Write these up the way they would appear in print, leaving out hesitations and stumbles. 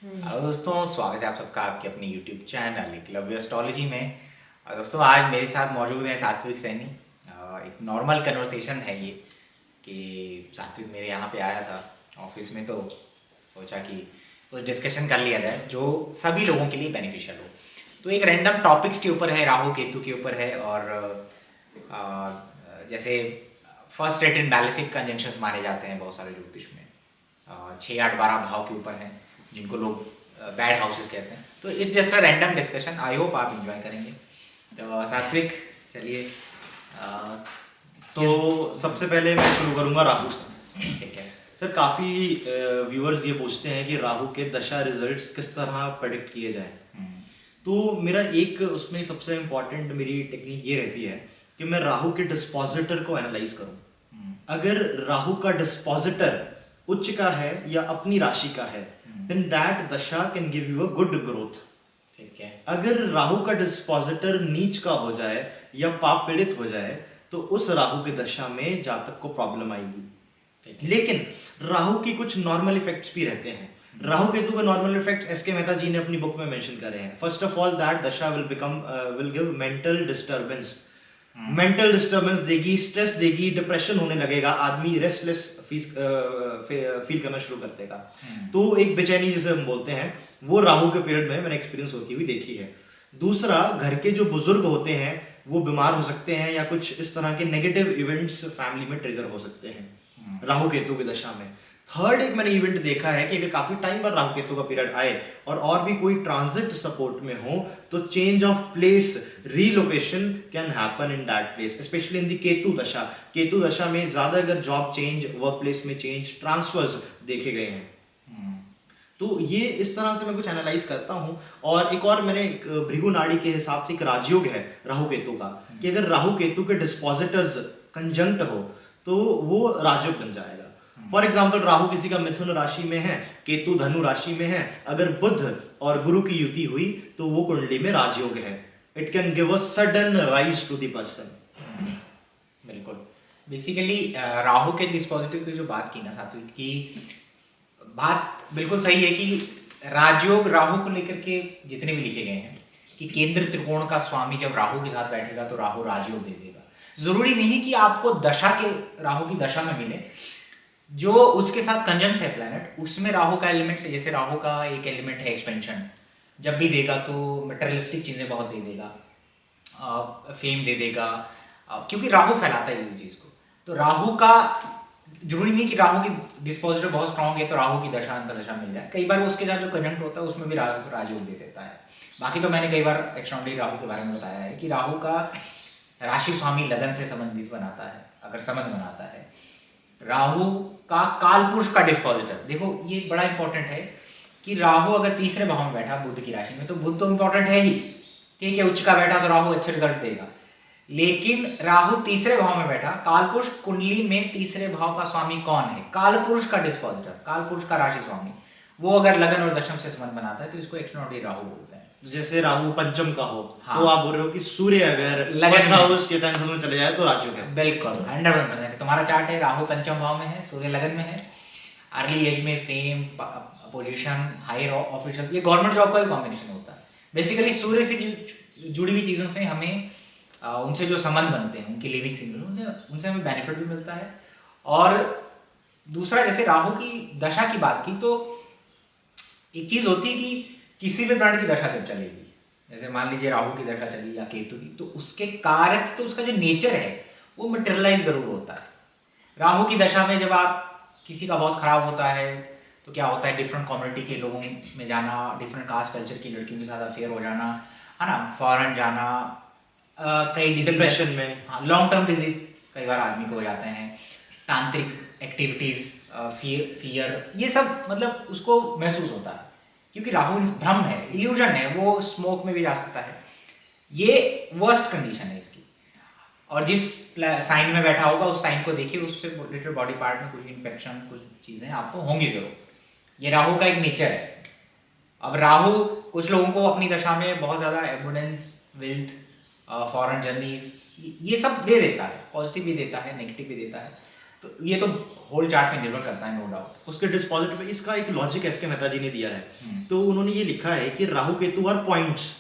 दोस्तों स्वागत है आप सबका आपके अपने YouTube चैनल एकलव्य एस्ट्रोलॉजी में। दोस्तों आज मेरे साथ मौजूद हैं सात्विक सैनी। एक नॉर्मल कन्वर्सेशन है ये कि सात्विक मेरे यहाँ पे आया था ऑफिस में, तो सोचा कि कुछ डिस्कशन कर लिया जाए जो सभी लोगों के लिए बेनिफिशियल हो। तो एक रैंडम टॉपिक्स के ऊपर है, राहु केतु के ऊपर है, और जैसे फर्स्ट रेट इन बैलिफिक कंजंक्शंस माने जाते हैं बहुत सारे ज्योतिष में, 6, 8, 12 भाव के ऊपर हैं जिनको लोग बैड हाउसेस कहते हैं। तो it's just a random discussion, I hope आप इंजॉय करेंगे। तो सात्विक चलिए। तो सबसे पहले मैं शुरू करूंगा राहु से। ठीक है सर, काफ़ी व्यूअर्स ये पूछते हैं कि राहु के दशा रिजल्ट्स किस तरह प्रेडिक्ट किए जाएं। तो मेरा एक उसमें सबसे इम्पॉर्टेंट मेरी टेक्निक ये रहती है कि मैं राहु के डिस्पोजिटर को एनालाइज करूं। अगर राहु का डिस्पोजिटर उच्च का है या अपनी राशि का है, देन दैट दशा can give you a good growth. ठीक है। अगर राहु का डिस्पोजिटर नीच का हो जाए या पाप पीड़ित हो जाए तो उस राहु की दशा में जातक को प्रॉब्लम आएगी। लेकिन राहु की कुछ नॉर्मल इफेक्ट्स भी रहते हैं। राहु केतु के नॉर्मल इफेक्ट्स एस.के. मेहता जी ने अपनी बुक में मेंशन करे हैं। फर्स्ट ऑफ ऑल दैट दशा will give mental disturbance. Mental disturbance देगी, स्ट्रेस देगी, डिप्रेशन होने लगेगा, आदमी रेस्टलेस फील करना शुरू कर देगा। तो एक बेचैनी जिसे हम बोलते हैं वो राहु के पीरियड में मैंने एक्सपीरियंस होती हुई देखी है। दूसरा, घर के जो बुजुर्ग होते हैं वो बीमार हो सकते हैं या कुछ इस तरह के नेगेटिव इवेंट्स फैमिली में ट्रिगर हो सकते हैं राहु केतु की दशा में। थर्ड, एक मैंने इवेंट देखा है कि अगर काफी टाइम पर राहु केतु का पीरियड आए और भी कोई ट्रांजिट सपोर्ट में हो तो change of place, relocation can happen in that place, specially in the Ketu dasha. Ketu दशा में ज्यादा अगर जॉब चेंज, वर्क प्लेस में चेंज, ट्रांसफर्स देखे गए हैं। तो ये इस तरह से मैं कुछ एनालाइज करता हूँ। और एक और मैंने भृगु नाड़ी के हिसाब से एक राजयोग है राहु केतु का, कि अगर राहु केतु के डिस्पोजिटर्स कंजंक्ट हो तो वो राजयोग बन जाएगा। फॉर एग्जाम्पल, राहु किसी का मिथुन राशि में है, केतु धनु राशि में है, अगर बुध और गुरु की युति हुई तो वो कुंडली में राजयोग है। It can give a sudden rise to the person. बिल्कुल। बेसिकली राहु के डिस्पोजिटिव की जो बात की ना सात्विक की, बात बिल्कुल सही है कि राजयोग राहु को लेकर के जितने भी लिखे गए हैं कि केंद्र त्रिकोण का स्वामी जब राहु के साथ बैठेगा तो राहु राजयोग दे देगा। जरूरी नहीं कि आपको दशा के राहु की दशा में मिले, जो उसके साथ कंजंक्ट है प्लैनेट उसमें राहु का एलिमेंट, जैसे राहु का एक एलिमेंट है एक्सपेंशन, जब भी देगा तो मटेरियलिस्टिक चीज़ें बहुत दे देगा, फेम दे देगा, क्योंकि राहु फैलाता है इस चीज़ को। तो राहु का जरूरी नहीं कि राहु की डिस्पोजिटर बहुत स्ट्रांग है तो राहु की दशा अंतर्दशा मिल जाए। कई बार उसके साथ जो कंजंक्ट होता है उसमें भी राजयोग दे देता है। बाकी तो मैंने कई बार एक्स्ट्राऑर्डिनरी राहु के बारे में बताया है कि राहु का राशि स्वामी लगन से संबंधित बनाता है, अगर संबंध बनाता है। राहु का काल पुरुष का डिस्पोजिटर, देखो ये बड़ा इंपॉर्टेंट है कि राहु अगर तीसरे भाव में बैठा बुध की राशि में तो बुध तो इंपॉर्टेंट है ही, ठीक है, उच्च का बैठा तो राहु अच्छे रिजल्ट देगा। लेकिन राहु तीसरे भाव में बैठा, कालपुरुष कुंडली में तीसरे भाव का स्वामी कौन है? कालपुरुष का डिस्पोजिटर, कालपुरुष का राशि स्वामी, वो अगर लगन और दशम से संबंध बनाता है तो इसको एक्स्ट्राऑर्डिनरी राहु बोलते हैं। जैसे राहु पंचम का हो, हाँ। तो आप बोल रहे हो कि सूर्य अगर लगन हाउस या टेंथ में चले जाए तो राजयोग है। बिल्कुल 100%। तुम्हारा चार्ट है, राहु पंचम भाव में है, सूर्य लगन में है, अर्ली एज में फेम, पोजीशन, हायर ऑफिशियल, ये गवर्नमेंट जॉब का भी कॉम्बिनेशन होता है। बेसिकली सूर्य से जुड़ी हुई चीज़ों से हमें उनसे जो संबंध बनते हैं, उनकी लिविंग सिंगल, उनसे हमें बेनिफिट भी मिलता है। और दूसरा, जैसे राहु की दशा की बात की तो एक चीज़ होती है कि किसी भी प्राणी की दशा जब चलेगी, जैसे मान लीजिए राहु की दशा चली या केतु की, तो उसके कारक, तो उसका जो नेचर है वो मटेरियलाइज जरूर होता है। राहु की दशा में जब आप किसी का बहुत खराब होता है तो क्या होता है, डिफरेंट कम्युनिटी के लोगों में जाना, डिफरेंट कास्ट कल्चर की लड़कियों के साथ अफेयर हो जाना, है ना, फॉरेन जाना, कई डिप्रेशन में, हाँ, लॉन्ग टर्म डिजीज कई बार आदमी को हो जाते हैं, तांत्रिक एक्टिविटीज, फियर, ये सब मतलब उसको महसूस होता है क्योंकि राहु भ्रम है, इल्यूजन है, वो स्मोक में भी जा सकता है। ये वर्स्ट कंडीशन है इसकी। और जिस साइन में बैठा होगा उस साइन को देखिए, उससे रिलेटेड बॉडी पार्ट में कुछ इन्फेक्शन, कुछ चीज़ें आपको होंगी जरूर। ये राहु का एक नेचर है। अब राहु कुछ लोगों को अपनी दशा में बहुत ज़्यादा एबुडेंस, वेल्थ, फॉरेन जर्नीज, ये सब दे देता है, पॉजिटिव भी देता है, नेगेटिव भी देता है। तो ये तो होल चार्ट में निर्भर करता है, नो डाउट। उसके डिस्पोजिट में इसका एक लॉजिक एस के मेहता जी ने दिया है। तो उन्होंने ये लिखा है कि Rahu Ketu are points,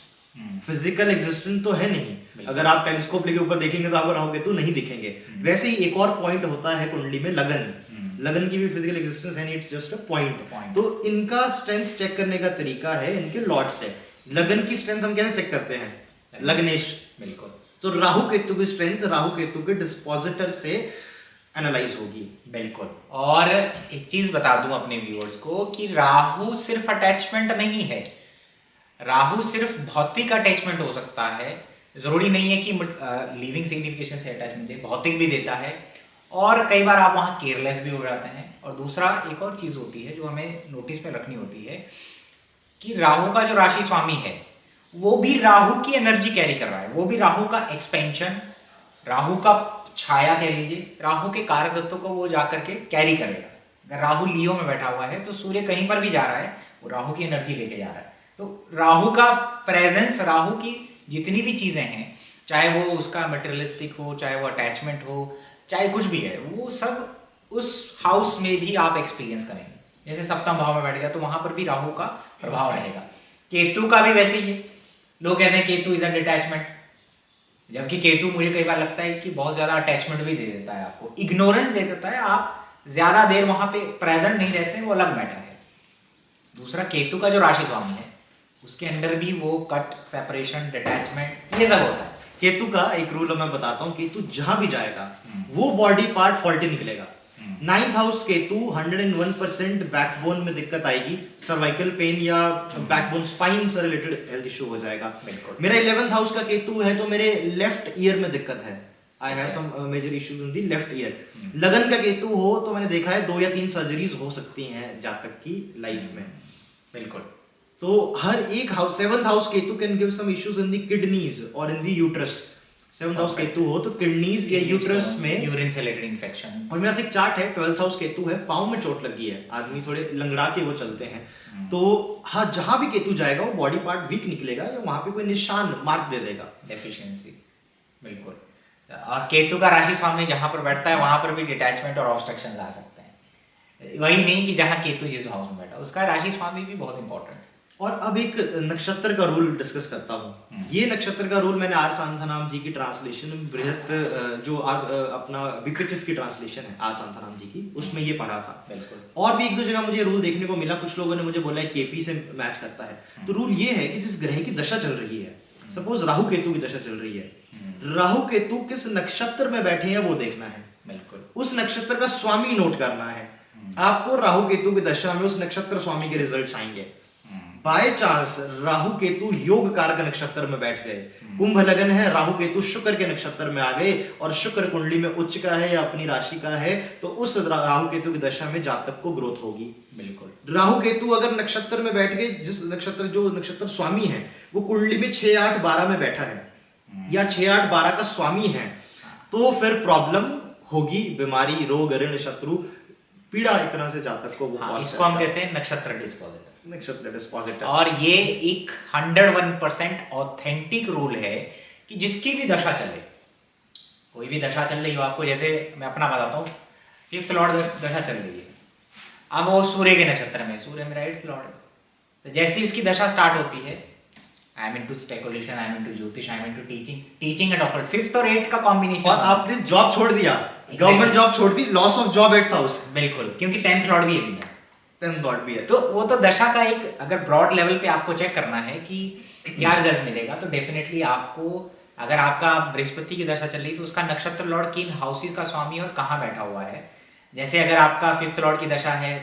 physical existence तो है नहीं। अगर आप टेलीस्कोप लेके ऊपर देखेंगे तो आपको राहु केतु नहीं दिखेंगे। वैसे ही एक और पॉइंट होता है कुंडली में लगन, लगन की भी फिजिकल एग्जिस्टेंस है, इट्स जस्ट अ पॉइंट। तो इनका स्ट्रेंथ चेक करने का तरीका है इनके लॉर्ड से। लगन की स्ट्रेंथ हम कैसे चेक करते हैं? लग्नेश। बिल्कुल। तो राहु केतु की स्ट्रेंथ राहु केतु के डिस्पोजिटर से एनालाइज होगी। बिल्कुल। और एक चीज बता दूं अपने व्यूअर्स को कि राहु सिर्फ अटैचमेंट नहीं है, राहु सिर्फ भौतिक अटैचमेंट हो सकता है, जरूरी नहीं है कि लिविंग सिग्निफिकेशन से अटैचमेंट दे, भौतिक भी देता है। और कई बार आप वहाँ केयरलेस भी हो जाते हैं। और दूसरा एक और चीज़ होती है जो हमें नोटिस में रखनी होती है कि राहु का जो राशि स्वामी है वो भी राहु की एनर्जी कैरी कर रहा है, वो भी राहु का एक्सपेंशन, राहु का छाया कह लीजिए, राहु के कारक तत्वों को वो जाकर के कैरी करेगा। अगर राहु लियो में बैठा हुआ है तो सूर्य कहीं पर भी जा रहा है वो राहु की एनर्जी लेके जा रहा है। तो राहु का प्रेजेंस, राहु की जितनी भी चीज़ें हैं, चाहे वो उसका मटेरियलिस्टिक हो, चाहे वो अटैचमेंट हो, चाहे कुछ भी है, वो सब उस हाउस में भी आप एक्सपीरियंस करेंगे। जैसे सप्तम भाव में बैठ गया तो वहां पर भी राहु का प्रभाव रहेगा। केतु का भी वैसे ही है। लोग कहते हैं केतु इज अ डिटैचमेंट, जबकि केतु मुझे कई बार लगता है कि बहुत ज्यादा अटैचमेंट भी दे देता है, आपको इग्नोरेंस दे देता है, आप ज्यादा देर वहां पे प्रेजेंट नहीं रहते, वो अलग मैटर है। दूसरा केतु का जो राशि स्वामी है उसके अंदर भी वो कट, सेपरेशन, डिटैचमेंट, ये सब होता है। केतु का एक रूल मैं बताता हूँ, केतु जहां भी जाएगा वो बॉडी पार्ट फॉल्टी निकलेगा। 9th हाउस केतु 101% बैकबोन में दिक्कत आएगी, सर्वाइकल पेन या बैकबोन स्पाइन से रिलेटेड हेल्थ इश्यू हो जाएगा। मेरा 11th हाउस का केतु है तो मेरे लेफ्ट ईयर में दिक्कत है, I have some major issues in the left ear. लगन का केतु हो तो मैंने देखा है 2 या 3 सर्जरीज हो सकती हैं जातक की लाइफ में। बिल्कुल। तो हर एक house, 7th house Ketu can give some issues in the kidneys और in the uterus. 7th house Ketu हो तो किडनीज या यूट्रस में यूरिन से रिलेटेड इंफेक्शन। और मेरा से एक चार्ट है, 12th हाउस केतु है, पाँव में चोट लगी है, आदमी थोड़े लंगड़ा के वो चलते हैं। तो हाँ, जहां भी केतु जाएगा वो बॉडी पार्ट वीक निकलेगा या वहां पे कोई निशान मार्क दे देगा, डेफिशिएंसी। बिल्कुल। और केतु का राशि स्वामी जहां पर बैठता है वहां पर भी डिटैचमेंट और ऑब्स्ट्रक्शंस आ सकते हैं। वही नहीं कि जहां केतु जिस हाउस में बैठा, उसका राशि स्वामी भी बहुत इंपॉर्टेंट है। और अब एक नक्षत्र का रूल डिस्कस करता हूँ। ये नक्षत्र का रूल मैंने आर सांथानाम जी की ट्रांसलेशन बृहत जो अपना विपिचिस की ट्रांसलेशन है आर सांथानाम जी की, उसमें ये पढ़ा था। बिल्कुल। और भी 1-2 जगह मुझे रूल देखने को मिला, कुछ लोगों ने मुझे बोला है केपी से मैच करता है। तो रूल ये है कि जिस ग्रह की दशा चल रही है, सपोज राहु केतु की दशा चल रही है, राहु केतु किस नक्षत्र में बैठे हैं वो देखना है। बिल्कुल। उस नक्षत्र का स्वामी नोट करना है। आपको राहु केतु की दशा में उस नक्षत्र स्वामी के रिजल्ट्स आएंगे। बाय चांस राहु केतु योग कारक नक्षत्र में बैठ गए, कुंभ लगन है, राहु केतु शुक्र के नक्षत्र में आ गए और शुक्र कुंडली में उच्च का है या अपनी राशि का है, तो उस राहु केतु की दशा में जातक को ग्रोथ होगी। बिल्कुल। राहु केतु अगर नक्षत्र में बैठ गए, जिस नक्षत्र जो नक्षत्र स्वामी है वो कुंडली में 6, 8, 12 में बैठा है या 6, 8, 12 का स्वामी है, तो फिर प्रॉब्लम होगी, बीमारी, रोग, ऋण, शत्रु, पीड़ा एक तरह से जातक को वो इसको हम कहते हैं नक्षत्र डिस्पोजिटर। नक्षत्र डिस्पोजिटर। और ये एक 101% ऑथेंटिक रूल है कि जिसकी भी दशा चले, कोई भी दशा चल रही हो आपको, जैसे मैं अपना बताता हूँ, 5th लॉर्ड दशा चल रही है, अब वो सूर्य के नक्षत्र में, सूर्य मेरा 8th लॉर्ड है, तो जैसे ही उसकी दशा स्टार्ट होती है, I am into speculation, I am into jyotish, I am into teaching and occult, 5th और 8th का कॉम्बिनेशन। और आपने जॉब छोड़ दिया, गवर्नमेंट जॉब छोड़ दी, loss of job 8th house. बिल्कुल, क्योंकि 10th लॉर्ड भी है वीनस, 10th लॉर्ड भी है। तो वो तो दशा का एक, अगर ब्रॉड लेवल पे आपको चेक करना है कि क्या रिजल्ट मिलेगा, तो डेफिनेटली आपको, अगर आपका बृहस्पति की दशा चल रही तो उसका नक्षत्र लॉर्ड किन हाउसेस का स्वामी और कहाँ बैठा हुआ है। जैसे अगर आपका 5th लॉर्ड की दशा है,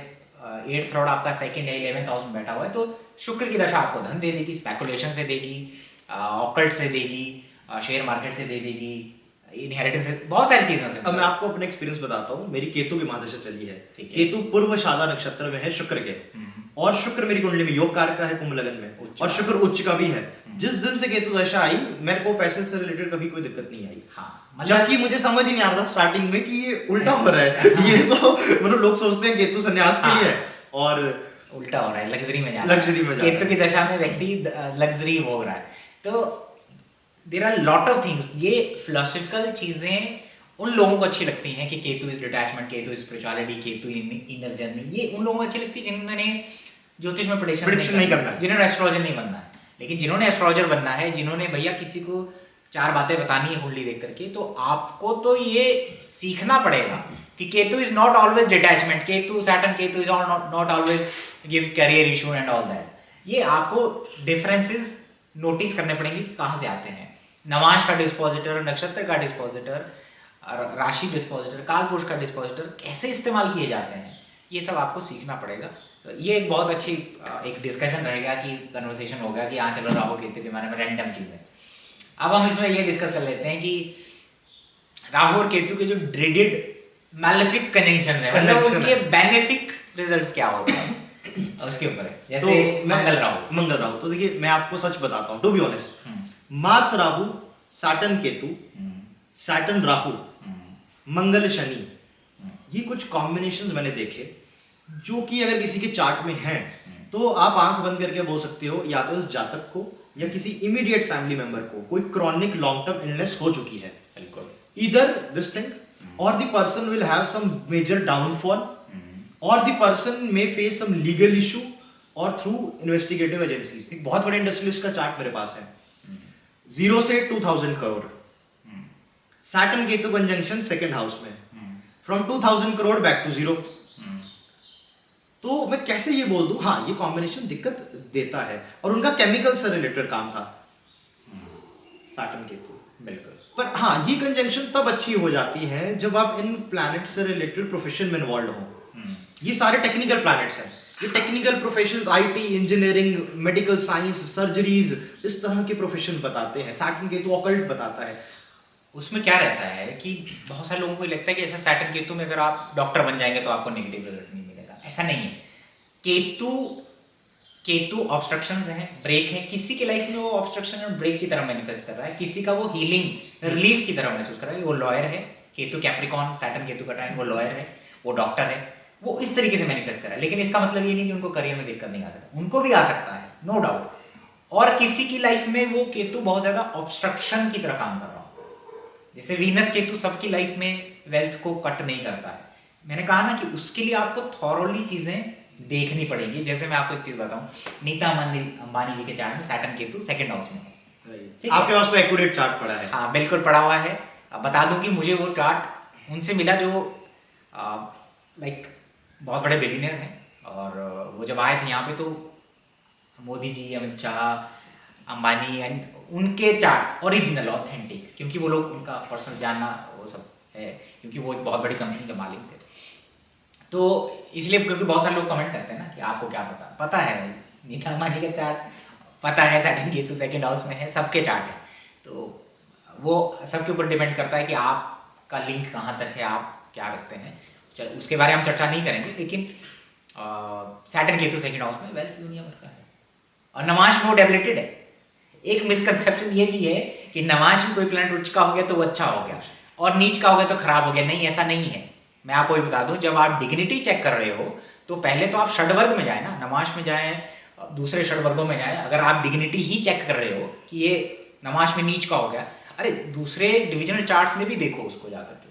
8th लॉर्ड आपका 2nd या 11th हाउस में बैठा हुआ है, तो शुक्र की दशा आपको धन दे देगी, स्पेकुलेशन से देगी, ऑकल्ट से देगी, शेयर मार्केट से दे देगी, इनहेरिटेंस से, बहुत सारी चीजों से। अब मैं आपको अपना एक्सपीरियंस बताता हूँ। मेरी केतु की महादशा चली है, ठीक है। केतु पूर्व शादा नक्षत्र में है शुक्र के, और शुक्र मेरी कुंडली में योग कारक का है कुंभ लगन में, और शुक्र उच्च का भी है। जिस दिन से केतु दशा आई, मेरे को पैसे से रिलेटेड कभी कोई दिक्कत नहीं आई। हाँ, जबकि मुझे समझ ही नहीं आ रहा था स्टार्टिंग में कि ये उल्टा हो रहा है। ये तो मतलब लोग सोचते हैं केतु संन्यास के लिए है और उल्टा हो रहा है, लग्जरी में जा रहा है। लग्जरी में जा रहा है। केतु की दशा में व्यक्ति लग्जरी हो रहा है। तो there are lot of things, ये फिलोसफिकल चीजें उन लोगों को अच्छी लगती हैं कि Ketu is detachment, Ketu is spirituality, Ketu inner journey, ये उन लोगों को अच्छी लगती है जिन्होंने ज्योतिष में प्रेडिक्शन नहीं करना है, जिन्होंने एस्ट्रोलॉजर नहीं बनना है। लेकिन जिन्होंने एस्ट्रोलॉजर बनना है, जिन्होंने भैया किसी को 4 बातें बतानी है कुंडली देख करके, तो आपको तो ये सीखना पड़ेगा कि Ketu is not always detachment, Ketu Saturn Ketu is not always gives career issue and all that. ये आपको डिफरेंसेस नोटिस करने पड़ेंगे कि कहाँ से आते हैं। नवांश का डिस्पोजिटर, नक्षत्र का डिस्पोजिटर, राशि डिस्पोजिटर, कालपुरुष का डिस्पोजिटर कैसे इस्तेमाल किए जाते हैं, ये सब आपको सीखना पड़ेगा। तो ये एक बहुत अच्छी एक डिस्कशन रहेगा कि कन्वर्सेशन होगा कि हाँ चलो राहु केतु के बारे में रैंडम चीज़ें। अब हम इसमें ये डिस्कस कर लेते हैं कि राहु और केतु के जो ड्रेडेड मैलेफिक कंजंक्शन है, मतलब उनके बेनिफिक रिजल्ट्स क्या होते हैं उसके ऊपर है। जैसे मंगल राहु तो देखिए मैं आपको सच बताता हूँ, to be honest, Mars Rahu, Saturn Ketu, Saturn Rahu, Mangal Shani, ये कुछ कॉम्बिनेशंस मैंने देखे जो कि अगर किसी के चार्ट में हैं तो आप आंख बंद करके बोल सकते हो या तो इस जातक को या किसी इमीडिएट फैमिली मेंबर को कोई क्रॉनिक लॉन्ग टर्म इलनेस हो चुकी है। ईदर दिस थिंग और the person will have some major downfall और the person may face some legal issue और थ्रू इन्वेस्टिगेटिव एजेंसीज। एक बहुत बड़े इंडस्ट्रियलिस्ट का चार्ट मेरे पास है, 0 से 2000 crore, Saturn Ketu conjunction second house में, फ्रॉम 2000 करोड़ बैक टू 0। तो मैं कैसे ये बोल दूं, हाँ ये कॉम्बिनेशन दिक्कत देता है। और उनका केमिकल से रिलेटेड काम था सैटर्न केतु, बिल्कुल। पर हाँ ये कंजंक्शन तब अच्छी हो जाती है जब आप इन प्लैनेट से रिलेटेड प्रोफेशन में इन्वॉल्व हो। ये सारे टेक्निकल प्लैनेट्स हैं, ये technical professions, IT, engineering, medical science, surgeries, इस तरह के प्रोफेशन बताते हैं। सैटर्न केतु ऑकल्ट बताता है। उसमें क्या रहता है कि बहुत सारे लोगों को लगता है कि ऐसा सैटर्न केतु में अगर आप डॉक्टर बन जाएंगे तो आपको नेगेटिव रिजल्ट नहीं मिलेगा, ऐसा नहीं है। केतु ऑब्स्ट्रक्शंस हैं, ब्रेक है, किसी के लाइफ में वो ऑब्स्ट्रक्शन और ब्रेक की तरह मैनिफेस्ट कर रहा है, किसी का वो हीलिंग रिलीफ की तरह महसूस कर रहा है। वो लॉयर है, केतु कैप्रिकॉन सैटर्न केतु का टाइम, वो लॉयर है, वो डॉक्टर है, वो इस तरीके से मैनिफेस्ट कर रहा है। लेकिन इसका मतलब ये नहीं कि उनको करियर में दिक्कत नहीं आ सकता, उनको भी आ सकता है, नो डाउट। और किसी की लाइफ में वो केतु बहुत ज्यादा ऑब्स्ट्रक्शन की तरह काम कर रहा हो, जैसे वीनस केतु सबकी लाइफ में वेल्थ को कट नहीं करता है। मैंने कहा ना कि उसके लिए आपको थॉरोली चीजें देखनी पड़ेगी। जैसे मैं आपको एक चीज बताऊं, नीता अंबानी जी के चार्ट में सैटर्न केतु सेकंड हाउस में है। आपके पास तो एक्यूरेट चार्ट पड़ा है? हाँ बिल्कुल पड़ा हुआ है। अब बता दूं कि मुझे वो चार्ट उनसे मिला जो लाइक बहुत बड़े बिलियनर हैं, और वो जब आए थे यहाँ पे तो मोदी जी, अमित शाह, अंबानी एंड उनके चार्ट ओरिजिनल ऑथेंटिक, क्योंकि वो लोग उनका पर्सनल जानना वो सब है, क्योंकि वो एक बहुत बड़ी कंपनी के मालिक थे। तो इसलिए, क्योंकि बहुत सारे लोग कमेंट करते हैं ना कि आपको क्या पता है नीता अंबानी का चार्ट पता है, सैटर्न केतु सेकंड हाउस में है, सबके चार्ट है। तो वो सबके ऊपर डिपेंड करता है कि आपका लिंक कहाँ तक है, आप क्या रखते हैं। चल उसके बारे में हम चर्चा नहीं करेंगे, लेकिन सैटर्न केतु सेकंड हाउस में वेल्थ दुनिया भर का है, और नवांश में वो डेबिलिटेड है। एक मिसकंसेप्शन ये भी है कि नवांश में कोई प्लैनेट उच्च का हो गया तो वो अच्छा हो गया, और नीच का हो गया तो खराब हो गया। नहीं, ऐसा नहीं है। मैं आपको ये बता दूं, जब आप डिग्निटी चेक कर रहे हो तो पहले तो आप षडवर्ग में जाए ना, नवांश में जाए, दूसरे षडवर्गों में जाए। अगर आप डिग्निटी ही चेक कर रहे हो कि ये नवांश में नीच का हो गया, अरे दूसरे डिविजनल चार्ट्स में भी देखो उसको जाकर के,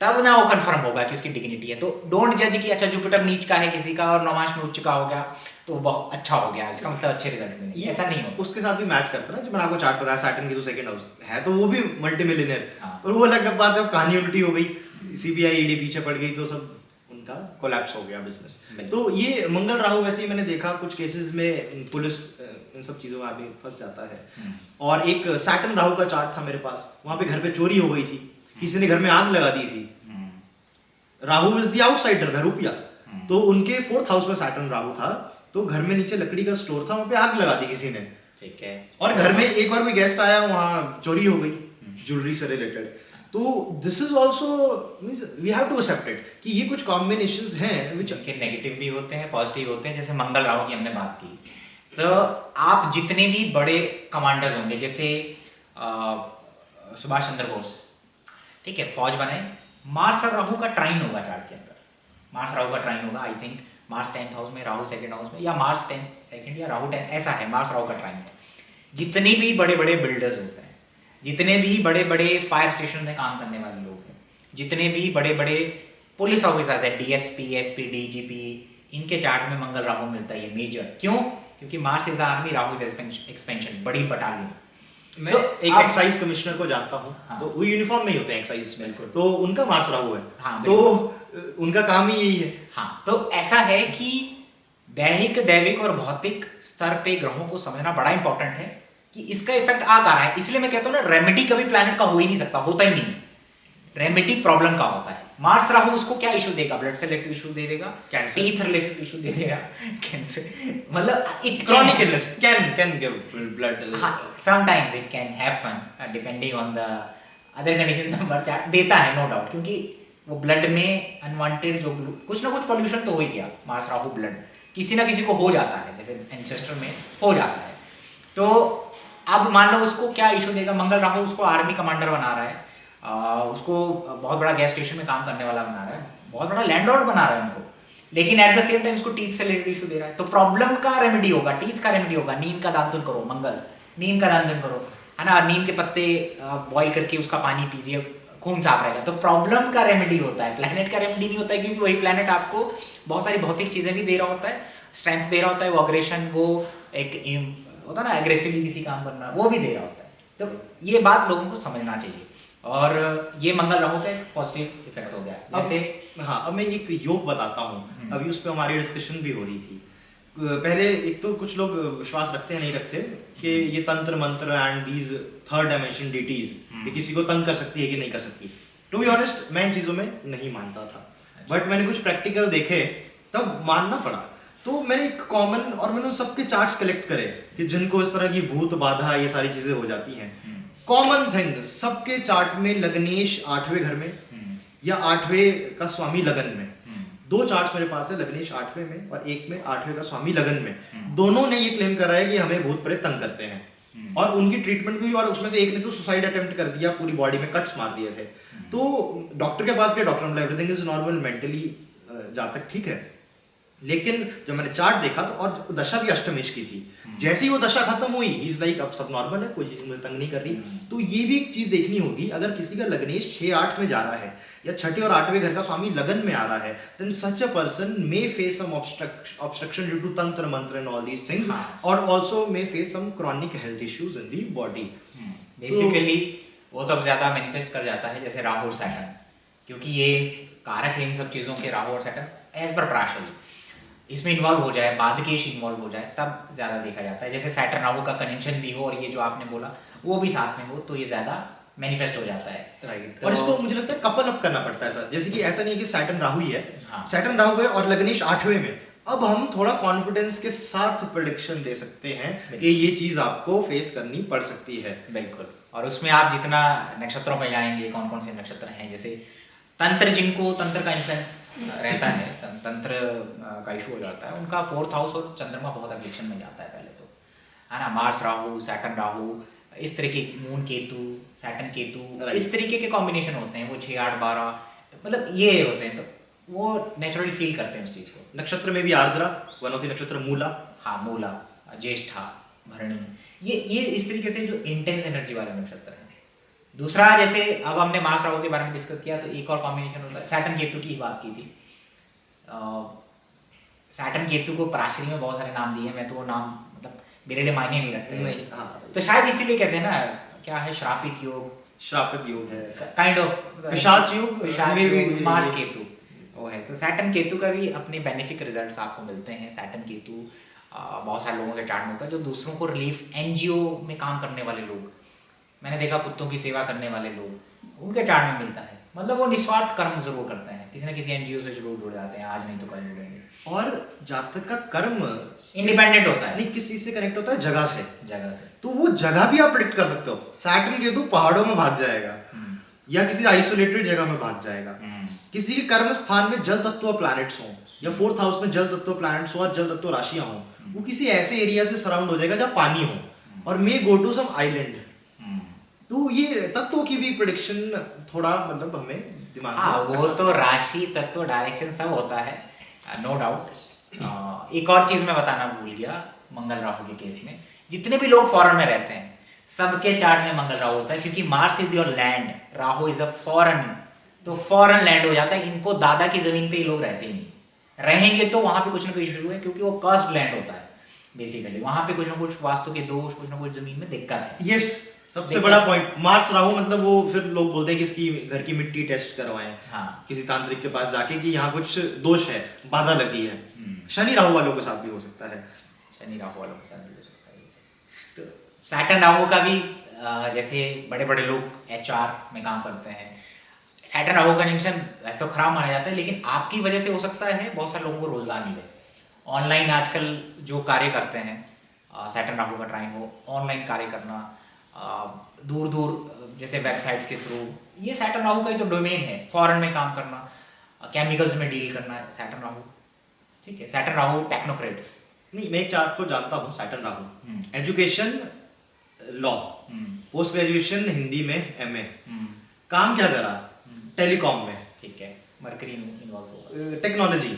तब ना वो कंफर्म होगा कि उसकी डिग्निटी है। तो डोंट जज कि अच्छा जुपिटर नीच का है किसी का और नवांश में उच्च का हो गया तो बहुत अच्छा हो गया, इसका मतलब अच्छे रिजल्ट मिलेंगे, ऐसा नहीं हो। उसके साथ भी मैच करता ना, जो मैंने आपको चार्ट बताया सैटर्न केतु सेकंड हाउस है, तो वो भी मल्टी मिलियनर, पर वो अलग बात है, कहानी उल्टी हो गई, सीबीआई ईडी पीछे पड़ गई तो सब उनका कोलैप्स हो गया बिजनेस। तो ये मंगल राहु वैसे ही मैंने देखा कुछ केसेस में पुलिस इन सब चीजों में आदमी फंस जाता है। और एक सैटर्न राहु का चार्ट था मेरे पास, वहां पे घर पे चोरी हो गई थी, किसी ने घर में आग लगा दी थी। राहु इज द आउटसाइडर, बहरूपिया, तो उनके 4th हाउस में सैटर्न राहु था, तो घर में नीचे लकड़ी का स्टोर था, वहां पे आग लगा दी किसी ने। ठीक है। और घर में एक बार कोई गेस्ट आया, वहां चोरी हो गई ज्वेलरी से रिलेटेड। तो this is also means we have to accept it कि ये कुछ कॉम्बिनेशंस हैं व्हिच के नेगेटिव भी होते हैं, पॉजिटिव होते हैं। जैसे मंगल राहु की हमने बात की, तो आप जितने भी बड़े कमांडर्स होंगे, जैसे सुभाष चंद्र बोस, ठीक है, फौज बनाए, मार्स और राहु का ट्राइन होगा चार्ट के अंदर, मार्स राहु का ट्राइन होगा। I think Mars 10th house में, राहु 2nd हाउस में, या मार्स 10 2nd या राहु 10, ऐसा है मार्स राहु का ट्राइन। जितने भी बड़े बड़े बिल्डर्स होते हैं, जितने भी बड़े बड़े फायर स्टेशन में काम करने वाले लोग हैं, जितने भी बड़े बड़े पुलिस ऑफिसर्स हैं, डीएसपी, एसपी, डीजीपी, इनके चार्ट में मंगल राहु मिलता है, ये मेजर। क्यों? क्योंकि Mars is the army, Rahu is expansion, बड़ी बटालियन। मैं तो एक अब- एक्साइज कमिश्नर को जानता हूँ। हाँ। तो वो यूनिफॉर्म में ही होते हैं एक्साइज में, बिल्कुल। तो उनका मार्स राहु है। हाँ, तो उनका काम ही यही है। हाँ, तो ऐसा है कि दैहिक, दैविक और भौतिक स्तर पे ग्रहों को समझना बड़ा इंपॉर्टेंट है कि इसका इफेक्ट आ कहाँ रहा है। इसलिए मैं कहता हूँ ना, रेमेडी कभी प्लैनेट का हो ही नहीं सकता, होता ही नहीं। रेमेडी प्रॉब्लम का होता है। मार्स राहु उसको क्या इशू देगा? ब्लड से रिलेटेड इशू दे देगा, कैंसर, टीथ रिलेटेड इशू दे देगा, कैंसर, मतलब it chronic illness can give blood. हाँ, sometimes it can happen depending on the other condition. Number chart देता है, नो डाउट, क्योंकि वो ब्लड में अनवांटेड जो कुछ ना कुछ पोल्यूशन तो हो ही गया। मार्स राहु ब्लड किसी ना किसी को हो जाता है, जैसे एंसेस्टर में हो जाता है। तो अब मान लो उसको क्या इशू देगा? मंगल राहु उसको आर्मी कमांडर बना रहा है, उसको बहुत बड़ा गैस स्टेशन में काम करने वाला बना रहा है, बहुत बड़ा लैंडलॉर्ड बना रहा है उनको, लेकिन एट द सेम टाइम उसको टीथ से रिलेटेड इशू दे रहा है। तो प्रॉब्लम का रेमेडी होगा, टीथ का रेमेडी होगा, नीम का दान करो मंगल, नीम का दान करो, है ना, नीम के पत्ते बॉईल करके उसका पानी पीजिए, खून साफ रहेगा। तो प्रॉब्लम का रेमेडी होता है, प्लैनेट का रेमेडी नहीं होता है, क्योंकि वही प्लैनेट आपको बहुत सारी भौतिक चीजें भी दे रहा होता है, स्ट्रेंथ दे रहा होता है, वो अग्रेशन, वो एक होता है ना एग्रेसिवली किसी काम करना, वो भी दे रहा होता है। तो ये बात लोगों को समझना चाहिए, और ये मंगल राहु का एक पॉजिटिव इफेक्ट हो गया। जैसे हाँ, अब मैं एक योग बताता हूँ। अभी उस पर हमारी डिस्कशन भी हो रही थी। पहले एक तो कुछ लोग विश्वास रखते हैं, नहीं रखते, कि ये तंत्र mantra and these third dimension deities ये किसी को तंग कर सकती है कि नहीं कर सकती। टू बी ऑनेस्ट, मैं इन चीज़ों में नहीं मानता था, बट मैंने कुछ प्रैक्टिकल देखे तब मानना पड़ा। तो मैंने एक कॉमन, और मैंने उन सबके चार्ट्स कलेक्ट करे कि जिनको इस तरह की भूत बाधा ये सारी चीज़ें हो जाती हैं। कॉमन थिंग सबके चार्ट में लग्नेश 8वें घर में या 8वें का स्वामी लगन में। दो चार्ट्स मेरे पास है, लग्नेश 8वें में और एक में 8वें का स्वामी लगन में। दोनों ने ये क्लेम कर रहा है कि हमें भूत प्रेत तंग करते हैं, और उनकी ट्रीटमेंट भी, और उसमें से एक ने तो सुसाइड अटेम्प्ट कर दिया, पूरी बॉडी में कट्स मार दिए थे। तो डॉक्टर के पास गए, डॉक्टर ने बोला एवरीथिंग इज नॉर्मल, मेंटली जहाँ तक ठीक है। लेकिन जब मैंने चार्ट देखा तो, और दशा भी अष्टमेश की थी, जैसे ही वो दशा खत्म हुई, ही इज लाइक अब सब नॉर्मल है, कोई चीज मुझे तंग नहीं कर रही। तो ये भी एक चीज देखनी होगी, अगर किसी का लग्नेश 6-8 में जा रहा है या 6ठे और 8वें घर का स्वामी लगन में आ रहा है, then such a person may face some obstruction due to tantra mantra and all these things, और also may face some chronic health issues in the body. Basically वो तब ज्यादा मैनिफेस्ट कर जाता है, जैसे राहु और सैटर्न, क्योंकि ये कारक है इन सब चीजों के, राहु और सैटर्न एज पर पराशरी इसमें इन्वॉल्व हो जाए, बाधकेश इन्वॉल्व हो जाए, तब ज्यादा देखा जाता है। जैसे सैटर्न राहु का कनेक्शन भी हो और ये जो आपने बोला वो भी साथ में हो, तो ये ज्यादा मैनिफेस्ट हो जाता है। राइट। और इसको मुझे लगता है कपल अप करना पड़ता है सर, जैसे कि ऐसा नहीं है कि सैटर्न राहु ही है, हाँ। सैटर्न राहु है और लग्नेश 8वें में, अब हम थोड़ा कॉन्फिडेंस के साथ प्रेडिक्शन दे सकते हैं कि ये चीज आपको फेस करनी पड़ सकती है। बिल्कुल। और उसमें आप जितना नक्षत्रों में जाएंगे, कौन कौन से नक्षत्र हैं, जैसे तंत्र, जिनको तंत्र का इन्फ्लुएंस रहता है, तंत्र का इशू हो जाता है, उनका 4th हाउस और चंद्रमा बहुत एप्लिकेशन में जाता है पहले तो, है ना। मार्स राहु, सैटर्न राहु, इस तरह के, मून केतु, सैटर्न केतु, इस तरीके के कॉम्बिनेशन होते हैं, वो 6, 8, 12 मतलब ये होते हैं, तो वो नेचुरली फील करते हैं उस चीज़ को। नक्षत्र में भी आर्द्रा, वनौती नक्षत्र मूला, हाँ, मूला, ज्येष्ठा, भरणी, ये इस तरीके से जो इंटेंस एनर्जी वाले नक्षत्र हैं। दूसरा, जैसे अब हमने मार्स राहु के बारे में डिस्कस किया, तो एक और कॉम्बिनेशन होता है, सैटर्न केतु की बात की थी। सैटर्न केतु को पराशरी में बहुत सारे नाम दिए, मैं तो वो नाम मतलब मेरे लिए मायने नहीं रखते नहीं, हाँ, तो शायद इसीलिए कहते हैं ना, क्या है, श्रापित योग, श्रापित योग है, काइंड ऑफ पिशाच योग, मार्स केतु वो है। तो सैटर्न केतु का भी अपने बेनिफिक रिजल्ट्स आपको मिलते हैं। सैटर्न केतु बहुत सारे लोगों के चार्ट में होता है, जो दूसरों को रिलीफ, एनजीओ में काम करने वाले लोग, मैंने देखा कुत्तों की सेवा करने वाले लोग, उनके चार्ट में मिलता है। मतलब वो निस्वार्थ कर्म जरूर करते हैं, किसी ना किसी एनजीओ से जरूर जुड़ जाते हैं, आज नहीं तो कल जुड़ेंगे। और जातक का कर्म इंडिपेंडेंट होता है, नहीं, किस चीज से कनेक्ट होता है, जगह से। तो वो जगह भी आप प्रेडिक्ट कर सकते हो। सैटर्न केतु पहाड़ों में भाग जाएगा या किसी आइसोलेटेड जगह में भाग जाएगा। किसी के कर्म स्थान में जल तत्व प्लैनेट्स हों या 4th हाउस में जल तत्व प्लैनेट्स हो और जल तत्व राशियां हों, वो किसी ऐसे एरिया से सराउंड हो जाएगा जहाँ पानी हो, और मे गो टू सम आइलैंड। तो ये तत्वों की भी प्रेडिक्शन थोड़ा मतलब हमें दिमाग में, हाँ, वो तो राशि, तत्व, डायरेक्शन सब होता है, नो डाउट। एक और चीज मैं बताना भूल गया मंगल राहु के केस में, जितने भी लोग फॉरेन में रहते हैं, सबके चार्ट में मंगल राहु होता है, क्योंकि Mars is your land, Rahu is a foreign, तो फॉरेन लैंड हो जाता है। इनको दादा की जमीन पे ये लोग रहते ही नहीं, रहेंगे तो वहां पे कुछ ना कुछ इशू है, क्योंकि वो कर्स्ड लैंड होता है बेसिकली। वहां पे कुछ ना कुछ वास्तु के दोष, कुछ ना कुछ जमीन में दिक्कत है। यस, सबसे बड़ा पॉइंट मार्स राहु, मतलब वो फिर लोग बोलते हैं कि इसकी घर की मिट्टी टेस्ट करवाएं, हाँ, किसी तांत्रिक के पास जाके कि यहाँ कुछ दोष है, बाधा लगी है। शनि राहु वालों के साथ भी हो सकता है, शनि राहु वालों के साथ भी हो सकता है ये सब। तो सैटर्न राहु का भी जैसे बड़े बड़े लोग एचआर में काम करते हैं, सैटर्न राहु का कंजंक्शन वैसे तो खराब माना जाता है, लेकिन आपकी वजह से हो सकता है बहुत सारे लोगों को रोजगार मिले। ऑनलाइन आजकल जो कार्य करते हैं, सैटर्न राहु का ट्राइन हो, ऑनलाइन कार्य करना, दूर दूर जैसे वेबसाइट्स के थ्रू, ये सैटर्न राहु का ही तो डोमेन है। फॉरेन में काम करना, केमिकल्स में डील करना, सैटर्न राहु, ठीक है। Saturn Rahu technocrats. नहीं, मैं एक चार्ट को जानता हूँ Saturn Rahu. Education law, post graduation Hindi में एमए, काम क्या करा, टेलीकॉम में, ठीक है, मरकरी इन्वॉल्व होगा, technology,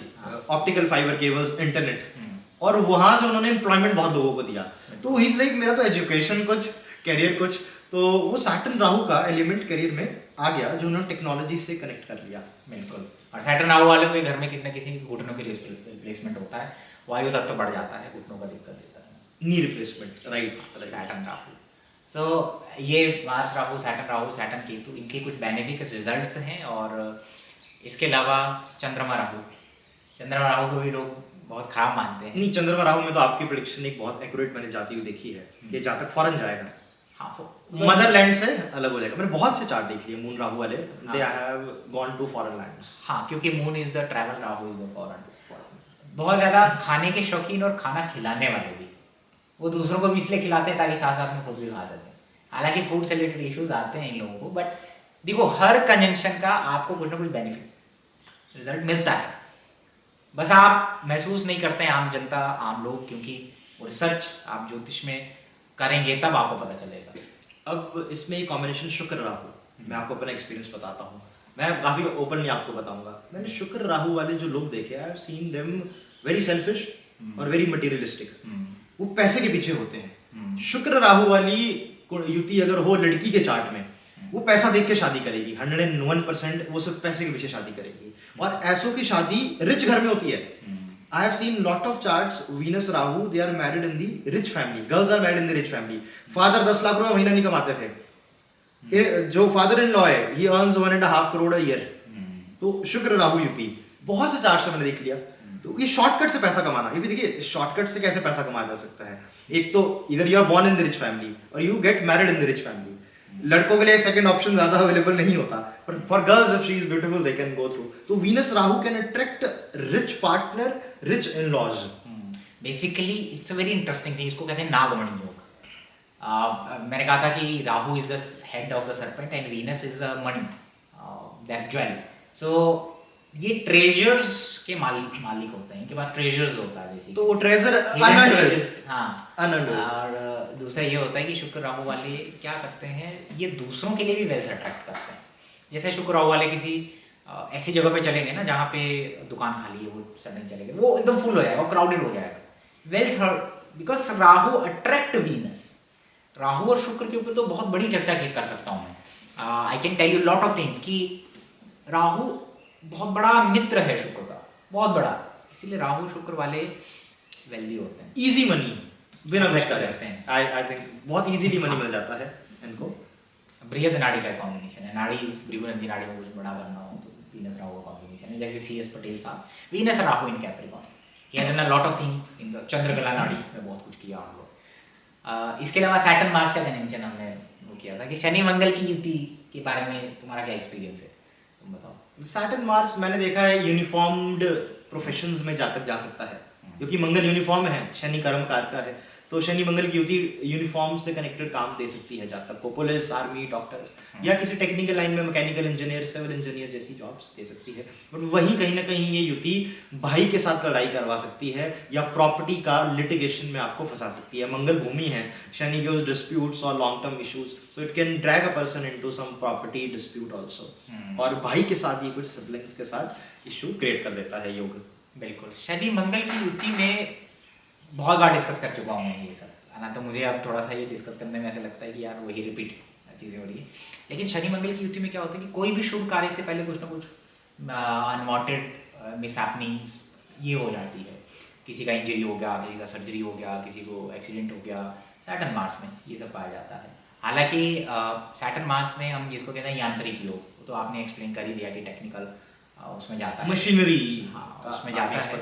optical fibre cables, internet, और वहां से उन्होंने एम्प्लॉयमेंट बहुत लोगों को दिया। तो ही लाइक मेरा तो एजुकेशन कुछ, करियर कुछ, तो वो सैटर्न राहु का एलिमेंट करियर में आ गया जो उन्होंने टेक्नोलॉजी से कनेक्ट कर लिया। बिल्कुल। और सैटर्न राहु वालों के घर में किसी न किसी घुटनों की रिप्लेसमेंट होता है, वायु तत्व बढ़ जाता है, घुटनों का दिक्कत देता है, knee replacement, right, Saturn Rahu. So ये मार्स राहु, सैटर्न केतु, इनके कुछ बेनिफिक रिजल्ट्स हैं। और इसके अलावा चंद्रमा राहु को भी लोग बहुत खराब मानते हैं। नहीं, चंद्रमा राहु में तो आपकी प्रेडिक्शन एक बहुत एक्यूरेट मैंने जाती हुई देखी है कि जातक फॉरेन जाएगा, हाँ, मदरलैंड से अलग हो जाएगा। मैंने बहुत से चार्ट देख लिए मून राहु वाले, they have gone to foreign lands. हाँ, क्योंकि moon is the travel, Rahu is the foreign. बहुत ज्यादा खाने के शौकीन और खाना खिलाने वाले भी, वो दूसरों को भी इसलिए खिलाते हैं ताकि साथ साथ में खुद भी खा सकें। हालांकि फूड से रिलेटेड इश्यूज आते हैं इन लोगों को, बट देखो हर कंजंक्शन का आपको कुछ ना कुछ बेनिफिट रिजल्ट मिलता है, बस आप महसूस नहीं करते हैं, आम जनता, आम लोग, क्योंकि वो रिसर्च आप ज्योतिष में करेंगे तब आपको पता चलेगा। अब इसमें एक कॉम्बिनेशन शुक्र राहु, मैं आपको अपना एक्सपीरियंस बताता हूँ, मैं काफी ओपनली आपको बताऊंगा। मैंने शुक्र राहु वाले जो लोग देखे, I have seen them very selfish और वेरी मटेरियलिस्टिक, वो पैसे के पीछे होते हैं। शुक्र राहु वाली युति अगर हो लड़की के चार्ट में, वो पैसा देख के शादी करेगी, 101% वो सिर्फ पैसे के पीछे शादी करेगी, और ऐसों की शादी रिच घर में होती है। I have seen lot of charts, Venus Rahu, they are married in the rich family. Girls are married in the rich family. Father 10 lakh रुपए महीना नहीं कमाते थे, जो फादर इन लॉ है, he earns 1.5 crore a year. तो शुक्र राहु युति बहुत से चार्ट से मैंने देख लिया। तो ये शॉर्टकट से पैसा कमाना, ये भी देखिए शॉर्टकट से कैसे पैसा कमाया जा सकता है। एक तो इधर you are born in the rich family और you get married in the rich family. लड़कों के लिए सेकंड ऑप्शन ज्यादा अवेलेबल नहीं होता, पर for girls if she is beautiful they can go through. तो Venus Rahu can attract rich partner, rich in-laws. Basically it's a very interesting thing, इसको कहते हैं नागमणि योग। मैंने कहा था कि Rahu is the head of the serpent and Venus is a मणि, that jewel. So ये ट्रेजर्स के मालिक होते हैं, इनके पास ट्रेजर्स होता है बेसिकली। तो वो ट्रेजर अनअर्न्ड वेल्थ, हाँ, अनअर्न्ड वेल्थ। और दूसरा ये होता है कि शुक्र राहु वाले क्या करते हैं, ये दूसरों के लिए भी वेल्थ अट्रैक्ट करते हैं। जैसे शुक्र राहु वाले किसी ऐसी जगह पे चलेंगे ना जहाँ पे दुकान खाली है, वो सडन चले गए, वो एकदम फुल हो जाएगा, क्राउडेड हो जाएगा। Wealth, because Rahu attract Venus. Rahu और शुक्र के ऊपर तो बहुत बड़ी चर्चा कर सकता हूँ मैं। I can tell you lot of things कि राहु बहुत बड़ा मित्र है शुक्र का, बहुत बड़ा, इसीलिए राहु शुक्र वाले वेल्दी होते हैं, इजी मनी बिना कुछ करे रहते हैं। आई थिंक बहुत इजीली मनी मिल जाता है इनको। बृहद नाड़ी का कॉम्बिनेशन है, नाड़ी भृगुनंदी नाड़ी में कुछ बड़ा करना हो तो वीनस राहु का कॉम्बिनेशन है। जैसे CS पटेल साहब, Venus Rahu in Capricorn, he has done a lot of things in the Chandrakala नाड़ी में, बहुत कुछ किया हम लोग। इसके अलावा सैटर्न मार्स का कनेक्शन हमने वो किया था कि शनि मंगल की युति के बारे में तुम्हारा क्या एक्सपीरियंस है, तुम बताओ। सैटर्न मार्स मैंने देखा है यूनिफॉर्म्ड प्रोफेशंस में जातक जा सकता है, क्योंकि मंगल यूनिफॉर्म है, शनि कर्मकार का है, तो शनि मंगल की युति यूनिफॉर्म से कनेक्टेड काम दे सकती है जातक को। पुलिस, आर्मी, डॉक्टर या किसी टेक्निकल लाइन में मैकेनिकल इंजीनियर, सिविल इंजीनियर जैसी जॉब्स दे सकती है। बट वहीं कहीं ना कहीं ये युति भाई के साथ लड़ाई करवा सकती है या प्रॉपर्टी का लिटिगेशन में आपको फंसा सकती है। मंगल भूमि है, शनि गिव्स डिस्प्यूट्स और long term issues, so it can drag a person into sum property dispute also. और भाई के साथ ये कुछ सिबलिंग्स के साथ इशू क्रिएट कर देता है योग। बिल्कुल, शनि मंगल की युति में बहुत बार डिस्कस कर चुका हूँ मैं ये सब है ना। तो मुझे अब थोड़ा सा ये डिस्कस करने में ऐसा लगता है कि यार वही रिपीट चीज़ें हो रही है। लेकिन शनि मंगल की युति में क्या होता है कि कोई भी शुभ कार्य से पहले कुछ ना कुछ अनवांटेड मिसहैपनिंग्स ये हो जाती है। किसी का इंजरी हो गया, किसी का सर्जरी हो गया, किसी को एक्सीडेंट हो गया, सैटर्न मार्स में ये सब पाया जाता है। हालांकि सैटर्न मार्स में हम जिसको कहते हैं यांत्रिक योग, तो आपने एक्सप्लेन कर ही दिया कि टेक्निकल उसमें जाता है, मशीनरी उसमें जाता है।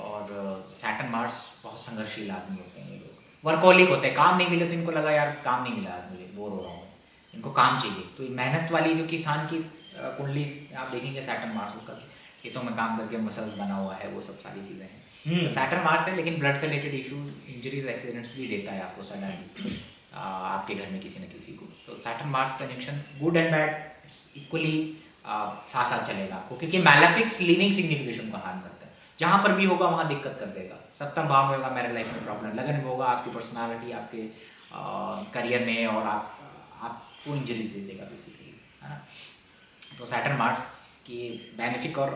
और सैटर्न मार्स बहुत संघर्षशील आदमी होते हैं ये लोग, वर्कहोलिक होते हैं। काम नहीं मिले तो इनको लगा यार काम नहीं मिला आज मुझे, बोर हो रहा हूँ, इनको काम चाहिए। तो ये मेहनत वाली जो किसान की कुंडली आप देखेंगे सैटर्न मार्स, उसका खेतों में काम करके मसल्स बना हुआ है, वो सब सारी चीज़ें हैं। तो सैटर्न मार्स है, लेकिन ब्लड से रिलेटेड इश्यूज, इंजरीज, एक्सीडेंट्स भी देता है आपको सडनली आपके घर में किसी न किसी को। तो Saturn Mars conjunction good and bad equally साथ साथ चलेगा आपको, क्योंकि मैलेफिक्स लीविंग सिग्निफिकेशन को हार्म करता है। जहाँ पर भी होगा वहाँ दिक्कत कर देगा। सप्तम भाव में होगा मैरिज लाइफ में प्रॉब्लम, लगन में होगा आपकी पर्सनालिटी, आपके करियर में, और आपको इंजरीज दे देगा बेसिकली, है ना। तो सैटर्न मार्स की बेनिफिक और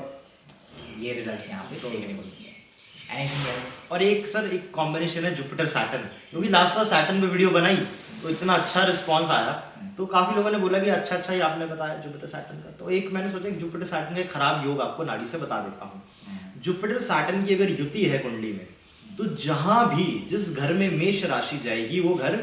ये रिजल्ट्स यहाँ पे देखने को मिलते हैं। Anything else? और एक सर एक कॉम्बिनेशन है जुपिटर सैटर्न, क्योंकि लास्ट बार सैटर्न पे वीडियो बनाई तो इतना अच्छा रिस्पांस आया, तो काफी लोगों ने बोला कि अच्छा ही आपने बताया जुपिटर सैटर्न का। तो एक मैंने सोचा कि जुपिटर सैटर्न के खराब योग आपको नाड़ी से बता देता हूँ। जुपिटर सैटर्न की अगर युति है कुंडली में, तो जहां भी जिस घर में मेष राशि जाएगी वो घर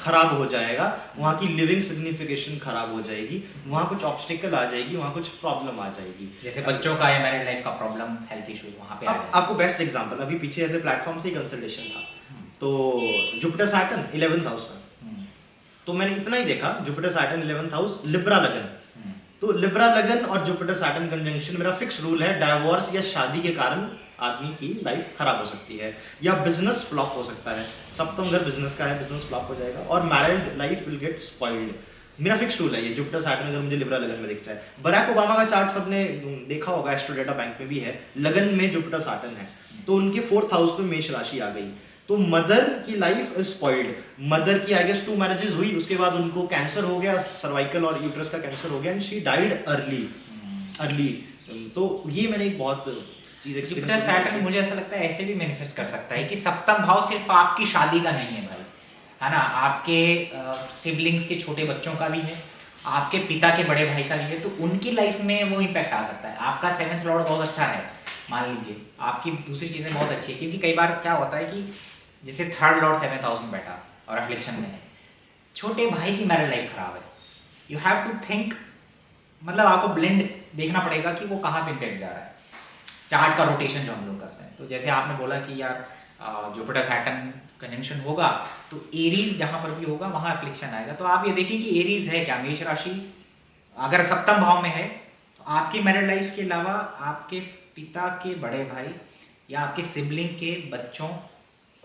खराब हो जाएगा, वहाँ की लिविंग सिग्निफिकेशन खराब हो जाएगी, वहाँ कुछ ऑब्स्टिकल आ जाएगी, वहाँ कुछ प्रॉब्लम आ जाएगी, जैसे बच्चों का या मैरिड लाइफ का प्रॉब्लम, हेल्थ इश्यूज वहाँ पे आ जाएगा। आपको बेस्ट एग्जांपल अभी पीछे ऐसे प्लेटफॉर्म से ही कंसल्टेशन था, तो जुपिटर सैटर्न 11th हाउस में, तो मैंने इतना ही देखा, Jupiter Saturn 11th house, Libra लगन। तो लिब्रा लगन और जुपिटर सैटर्न कंजंक्शन, मेरा फिक्स रूल है, डाइवोर्स या शादी के कारण आदमी की लाइफ खराब हो सकती है, या बिजनेस फ्लॉप हो सकता है। सप्तम घर बिजनेस का है, बिजनेस फ्लॉप हो जाएगा, और married life will get spoiled. मेरा फिक्स रूल है ये, जुपिटर सैटर्न अगर मुझे लिब्रा लगन में दिख जाए। बराक ओबामा का चार्ट सबने देखा होगा, एस्ट्रोडेटा बैंक में भी है, लगन में जुपिटर सैटर्न है, तो उनके 4th हाउस में मेष राशि आ गई, तो मदर की लाइफ इज स्पॉइल्ड। मदर की आई गेस 2 मैरिजेस हुई, उसके बाद उनको कैंसर हो गया, सर्वाइकल और यूट्रस का कैंसर हो गया, एंड शी डाइड अर्ली। तो ये मैंने एक बहुत चीज जुपिटर सैटर्न मुझे ऐसा लगता है ऐसे भी मैनिफेस्ट कर सकता है कि सप्तम भाव सिर्फ आपकी शादी का नहीं है भाई, है ना, आपके सिबलिंग्स के छोटे बच्चों का भी है, आपके पिता के बड़े भाई का भी है, तो उनकी लाइफ में वो इम्पैक्ट आ सकता है। आपका 7th लॉर्ड बहुत अच्छा है, मान लीजिए आपकी दूसरी चीज़ें बहुत अच्छी है, क्योंकि कई बार क्या होता है कि जैसे 3rd लॉर्ड 7th हाउस में बैठा और अफ्लिक्शन में है, छोटे भाई की मैरिड लाइफ खराब है, यू हैव टू थिंक, मतलब आपको ब्लेंड देखना पड़ेगा कि वो कहाँ पे इम्पैक्ट जा रहा है। चार्ट का रोटेशन जो हम लोग करते हैं, तो जैसे आपने बोला कि यार जुपिटर सैटर्न कंजंक्शन होगा तो एरीज जहाँ पर भी होगा वहाँ अफ्लिक्शन आएगा। तो आप ये देखिए कि एरीज है क्या, मेष राशि अगर सप्तम भाव में है तो आपकी मैरिड लाइफ के अलावा आपके पिता के बड़े भाई या आपके सिबलिंग के बच्चों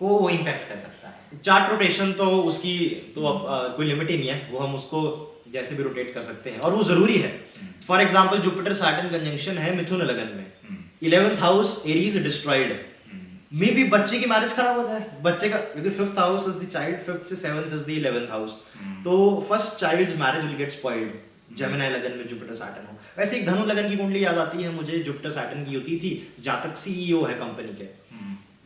को वो इम्पैक्ट कर सकता है। चार्ट रोटेशन तो उसकी तो अब कोई लिमिट ही नहीं है, वो हम उसको जैसे भी रोटेट कर सकते हैं, और वो जरूरी है। For example Jupiter Saturn conjunction है मिथुन लगन में, 11th house Aries destroyed, may be बच्चे की मैरिज खराब हो जाए, बच्चे का, क्योंकि 5th house is the child, 5th से 7th is the 11th house, तो first child's marriage will get spoiled, Gemini लगन में जुपिटर सैटर्न हो। वैसे एक धनु लगन की कुंडली याद आती है मुझे, जुपिटर सैटर्न की युति थी, जातक सीईओ है कंपनी के,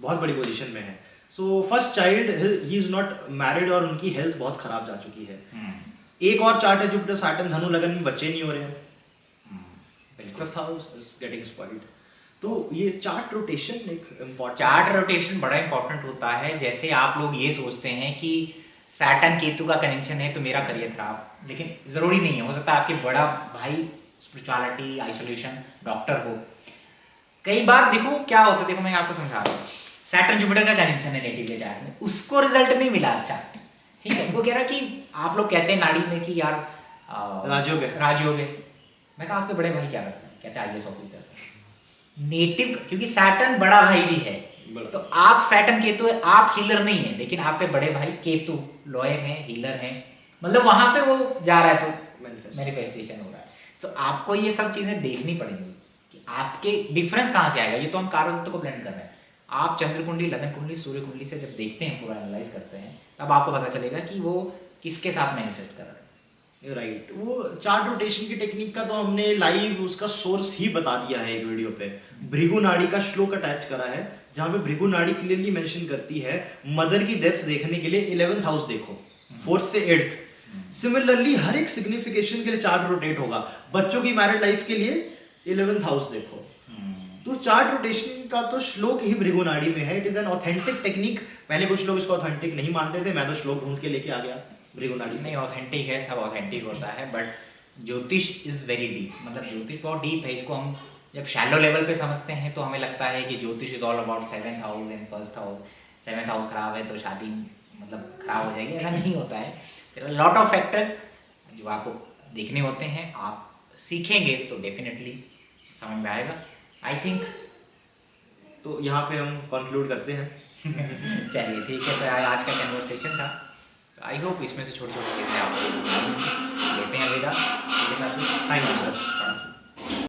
बहुत बड़ी पोजीशन में है, so first child he is not married और उनकी हेल्थ बहुत खराब जा चुकी है। एक और चार्ट है जुपिटर सैटर्न धनु लगन में, बच्चे नहीं हो रहे हैं, 5th house is getting spoiled. तो ये चार्ट रोटेशन एक इम्पोर्टेंट, चार्ट रोटेशन बड़ा इंपॉर्टेंट होता है। जैसे आप लोग ये सोचते हैं कि सैटर्न केतु का कनेक्शन है तो मेरा करियर खराब, लेकिन जरूरी नहीं है, हो सकता है आपके बड़ा भाई स्पिरिचुअलिटी, आइसोलेशन, डॉक्टर हो। कई बार देखो क्या होता है, देखो मैं आपको समझा रहा हूँ, सैटर्न जुपिटर का कनेक्शन है नेटिव के चार्ट में, उसको रिजल्ट नहीं मिला अच्छा, ठीक है, वो कह रहा कि आप लोग कहते हैं नाड़ी में कि यार राजयोग है, मैं कहा आपके बड़े भाई क्या करते हैं, कहते हैं आईएएस ऑफिसर। नेटिव, क्योंकि सैटर्न बड़ा भाई भी है, तो आप सैटर्न केतु है, आप हीलर नहीं है, लेकिन आपके बड़े भाई केतु लॉयर हैं, हीलर हैं, मतलब वहां पे वो जा रहा है, तो मैनिफेस्टेशन हो रहा है। तो आपको ये सब चीजें देखनी पड़ेंगी कि आपके डिफरेंस कहाँ से आएगा। ये तो हम कारक को ब्लेंड कर रहे हैं, आप चंद्र कुंडली, लगन कुंडली, सूर्य कुंडली से जब देखते हैं, पूरा एनालाइज करते हैं, तब आपको पता चलेगा कि वो किसके साथ मैनिफेस्ट कर रहा है। राइट वो चार्ट रोटेशन की टेक्निक का तो हमने लाइव उसका सोर्स ही बता दिया है एक वीडियो पे, भृगु नाड़ी का श्लोक अटैच करा है जहाँ पे भृगु नाड़ी क्लियरली मेंशन करती है मदर की डेथ देखने के लिए 11th हाउस देखो, 4th से 8th। सिमिलरली हर एक सिग्निफिकेशन के लिए चार्ट रोटेट होगा। बच्चों की मैरिड लाइफ के लिए 11th हाउस देखो। तो चार्ट रोटेशन का तो श्लोक ही भृगु नाड़ी में है। It is an authentic technique. पहले कुछ लोग इसको ऑथेंटिक नहीं मानते थे, मैं तो श्लोक ढूंढ के लेके आ गया भृगु नाड़ी से। नहीं, ऑथेंटिक है, सब ऑथेंटिक होता है, बट ज्योतिष इज वेरी डीप। मतलब ज्योतिष बहुत डीप है। इसको हम जब शैलो लेवल पे समझते हैं तो हमें लगता है कि ज्योतिष is all about 7th house and 1st house. 7th house खराब है तो शादी मतलब खराब हो जाएगी, ऐसा नहीं होता है। लॉट ऑफ फैक्टर्स जो आपको देखने होते हैं, आप सीखेंगे तो डेफिनेटली समझ में आएगा, आई थिंक। तो यहाँ पे हम कंक्लूड करते हैं। चलिए ठीक है, तो आज का कन्वर्सेशन था। तो आई होप इसमें से छोटी छोटी चीज़ें आपको लेते हैं विदा। Thank you sir.